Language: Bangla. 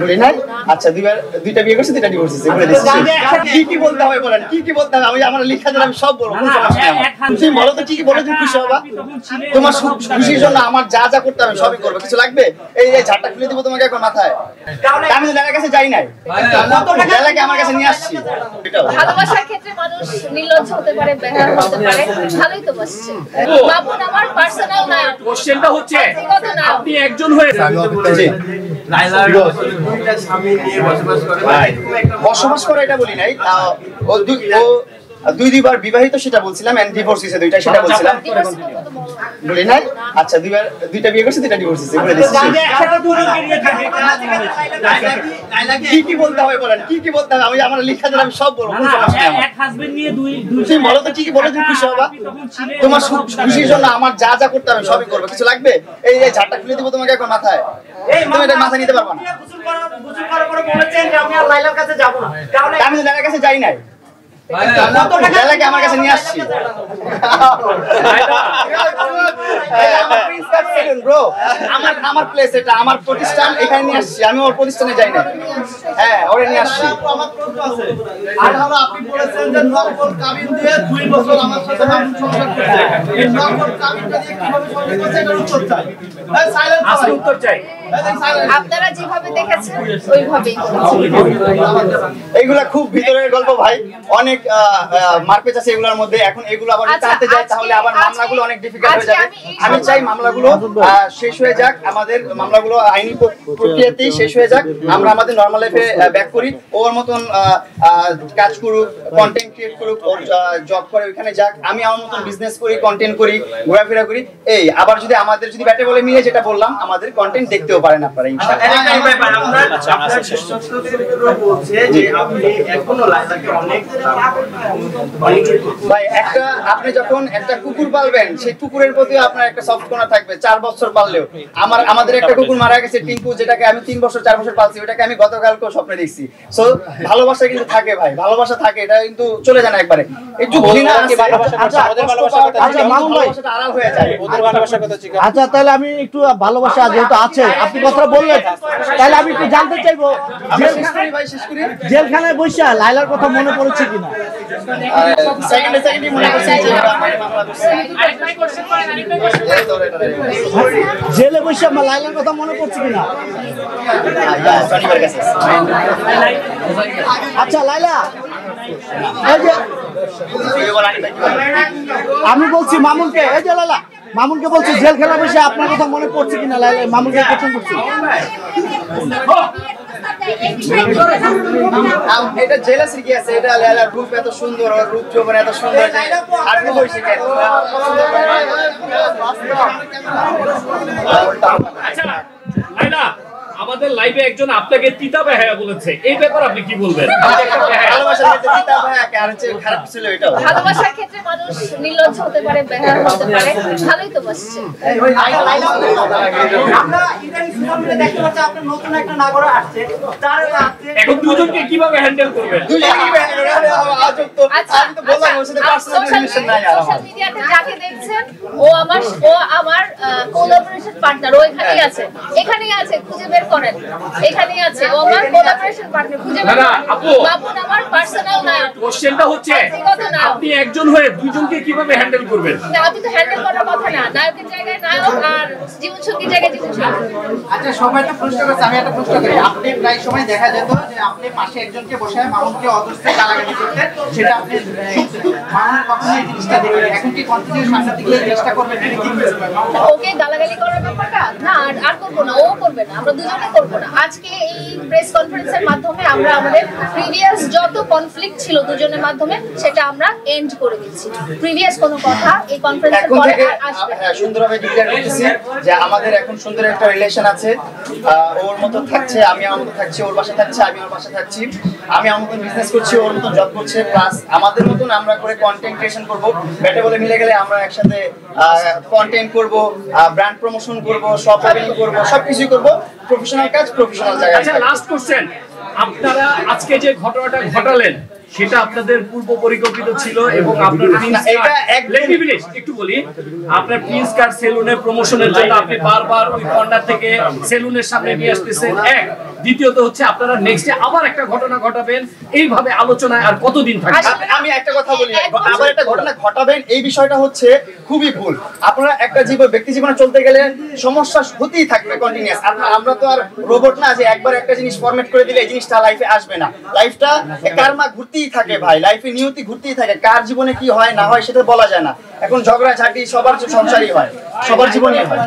বলি নাই? আচ্ছা, দুইটা বিয়ে করছে, দুইটা ডিভোর্স হয়েছে, বলে দিচ্ছি। কি কি বলতে হবে বলেন, কি কি বলতে হবে? আমার লেখা দিলে আমি সব বলবো। তুমি বলো তো, কি কি বলে তুমি খুশি হবা? তোমার খুশির জন্য আমার যা যা করতে হবে সবই করবো। কিছু লাগবে? এই ঝাড়টা খুলে দিব তোমাকে এখন মাথায়। আমি তো লেলার কাছে যাই নাই, লেলাকে আমার কাছে নিয়ে আসছি। ভালোবাসার ক্ষেত্রে মানুষ নির্লজ্জ হতে পারে, বেহায়া হতে পারে, ভালোই তো বসছে। বাবুন আমার পার্সোনাল না, কোশ্চেনটা হচ্ছে আপনি একজন হয়ে বসবাস করে এটা বলি নাই। ও দুইবার বিবাহিত সেটা বলছিলাম, এন্ড ডিভোর্স হয়েছে দুইটা সেটা বলছিলাম, বলি নাই? আচ্ছা, দুইটা বিয়ে করছে, দুইটা ডিভোর্স হয়েছে, বলে দিচ্ছি। কি কি বলতে হবে বলেন, কি কি বলতে হবে? আমার লেখা দিলে আমি সব বলবো। তুমি বলো তো, কি কি বলে তুমি খুশি হবা? তোমার খুশির জন্য আমার যা যা করতে হবে সবই করবো। কিছু লাগবে? এই ঝাড়টা খুলে দিব তোমাকে এখন মাথায়। তুমি এটা মাথায় নিতে পারবা না। আমি তো লেলার কাছে যাই নাই, লেলাকে আমার কাছে নিয়ে আসছি। আমার প্লেস এটা, আমার প্রতিষ্ঠান, এখানে নিয়ে আসছি। আমি ওর প্রতিষ্ঠানে যাই না। হ্যাঁ, ওরে নিয়ে আসছি। আপনি বলেছেন যে নকল কাবিন দিয়ে 2 বছর আমার সাথে মানুষ সংসার করছে। এই নকল কাবিনটা দিয়ে কিভাবে সংসার করছে এটার উত্তর চাই। সাইলেন্ট আজকে উত্তর চাই। আপনারা যেভাবে দেখেছেন ওইভাবেই এইগুলা খুব ভিতরের গল্প ভাই, অনেক মারপেচ আছে এগুলোর মধ্যে। এখন এগুলো আবার জানতে যাই তাহলে আবার মামলাগুলো অনেক ডিফিকাল্ট হয়ে যাবে। আমি চাই মামলাগুলো শেষ হয়ে যাক, আমাদের মামলাগুলো আইনি প্রক্রিয়াতেই শেষ হয়ে যাক, আমরা আমাদের নরমাল লাইফে ব্যাক করি। ওর মতন কাজ করুক, কন্টেন্ট ক্রিয়েট করুক, ওর জব করে ওইখানে যাক, আমি আমার মতন বিজনেস করি, কন্টেন্ট করি, ঘোরাফেরা করি। এই আবার যদি আমাদের যদি ব্যাটে বলে মিলে, যেটা বললাম, আমাদের কন্টেন্ট দেখতেও পারেন আপনারা ইনশাআল্লাহ। ভাই, আপনি যখন একটা কুকুর পালবেন, সেই কুকুরের প্রতি আপনার একটা সফট কর্নার থাকবে 4 বছর পাললেও। আমাদের একটা কুকুর মারা গেছে, টিঙ্কু, যেটাকে আমি 3 বছর 4 বছর পালছি, ওটাকে আমি গতকালকেও স্বপ্নে দেখছি। সো ভালোবাসা কিন্তু থাকে ভাই, ভালোবাসা থাকে, এটা কিন্তু চলে যায় না একবারে। একটু ঘৃণা আছে, আড়াল হয়ে যায়। আচ্ছা, তাহলে আমি একটু ভালোবাসা যেহেতু আছে, আপনি কথা বললেন, তাহলে আমি একটু জানতে চাইবো, জেলখানায় বসে লাইলার কথা মনে পড়েছে কিনা? জেলে বসে আমার লাইলার কথা মনে পড়ছে কিনা? আচ্ছা লাইলা, আমি বলছি মামুনকে, এই যে লাইলা, মামুনকে বলছি জেলখানা বসে আপনার কথা মনে পড়ছে কিনা? লাইলা মামুনকে কোশ্চেন করছি। এটা জেলাসি কি আছে? এটা লাইলার রূপ এত সুন্দর, ওর রূপ যৌবন এত সুন্দর যে আর কি বলছি কেন? আচ্ছা লাইলা, আমাদের লাইভে একজন আপনাকে তিতা বেহায়া বলেছে, এই ব্যাপারে আপনি কি বলবেন? ভালোবাসার ক্ষেত্রে মানুষ নির্লজ্জ হতে পারে, বেহায়া হতে পারে, ভালোই তো বসছে। আমরা ইদানিং সোশ্যাল মিডিয়ায় দেখতে পাচ্ছি আপনার নতুন একটা নাগরা আসছে, তার এখন দুজনকে কিভাবে হ্যান্ডেল করবেন? সোশ্যাল মিডিয়াতে যাকে দেখছেন, ও আমার কোলাবোরেশন পার্টনার, ও এখানেই আছে, এখানেই আছে, খুঁজে বের করেন, এখানেই আছে, ও আমার কোলাবোরেশন পার্টনার, খুঁজে বের করেন। বাবুন আমার পার্সোনাল না। কোশ্চেনটা হচ্ছে আপনি একজন হয়ে দুইজনকে কিভাবে হ্যান্ডেল করবেন? না, আপনি তো হ্যান্ডেল করার কথা না, নায়কের জায়গায় নায়ক আর জীবন সঙ্গীর জায়গায় জীবন সঙ্গী। আচ্ছা, সবাই তো প্রশ্ন করছে, আমি একটা প্রশ্ন করি। আপনি প্রায় সময় দেখা যেত যে আপনি পাশে একজনকে বসায় মামুনকে অজস্র গালাগালি করতেন, সেটা আপনি মামুন কখনো এই জিনিসটা দেখেন, এখন কি কন্টিনিউ সামনের দিকে এই জিনিসটা করবেন? ওকে গালাগালি করার ব্যাপারটা না, আর করবো না, ও করবে না, আমরা দুজনে করবো না। আজকে এই প্রেস কনফারেন্সের মাধ্যমে আমরা আমাদের প্রিভিয়াস যত কনফ্লিক্ট ছিল দুজনের মাধ্যমে, সেটা আমরা এন্ড করে দিচ্ছি। প্রিভিয়াস কোনো কথা এই কনফারেন্সের পরে আর আসবে না। সুন্দরভাবে ডিক্লেয়ার করতেছি যে আমাদের এখন সুন্দর একটা রিলেশন আছে। ওর মতো থাকছে, আমি আমার মতো থাকছি, ওর বাসা থাকছে, আমি আমার বাসা থাকছি, আমি আমার মতন বিজনেস করছি, ওর মতন জব করছে, প্লাস আমাদের মতন আমরা করে কন্টেন্ট ক্রিয়েশন করবো। ব্যাটে বলে মিলে গেলে আমরা একসাথে কন্টেন্ট করবো, ব্র্যান্ড প্রমোশন করবো, শপ ওপেনিং করবো, সবকিছুই করবো। প্রফেশনাল কাজ প্রফেশনাল জায়গায়। আচ্ছা, লাস্ট কোশ্চেন, আপনারা আজকে যে ঘটনাটা ঘটালেন, সেটা আপনাদের পূর্ব পরিকল্পিত ছিল এবং আপনার একটু বলি, আপনার প্রিন্স কার সেলুনের প্রমোশনের জন্য আপনি বারবার ওই কর্নার থেকে সেলুনের সামনে নিয়ে আসতেছেন। এক, দ্বিতীয়ত হচ্ছে আপনারা নেক্সটে আবার একটা ঘটনা ঘটাবেন, এইভাবে আলোচনায় আর কতদিন থাকবে? আমি একটা কথা বলি, আবার একটা ঘটনা ঘটাবেন এই বিষয়টা হচ্ছে খুবই ভুল। আপনারা একটা ব্যক্তি জীবনে চলতে গেলে সমস্যা হতেই থাকবে কন্টিনিউয়াস। আমরা তো আর রোবট না যে একবার একটা জিনিস ফরম্যাট করে দিলে এই জিনিসটা লাইফে আসবে না। লাইফটা কারমা ঘুরতেই থাকে ভাই, লাইফে নিয়তি ঘুরতেই থাকে। কার জীবনে কি হয় না হয় সেটা বলা যায় না। এখন ঝগড়া ঝাঁটি সবার সংসারই হয়, সবার জীবনেই হয়।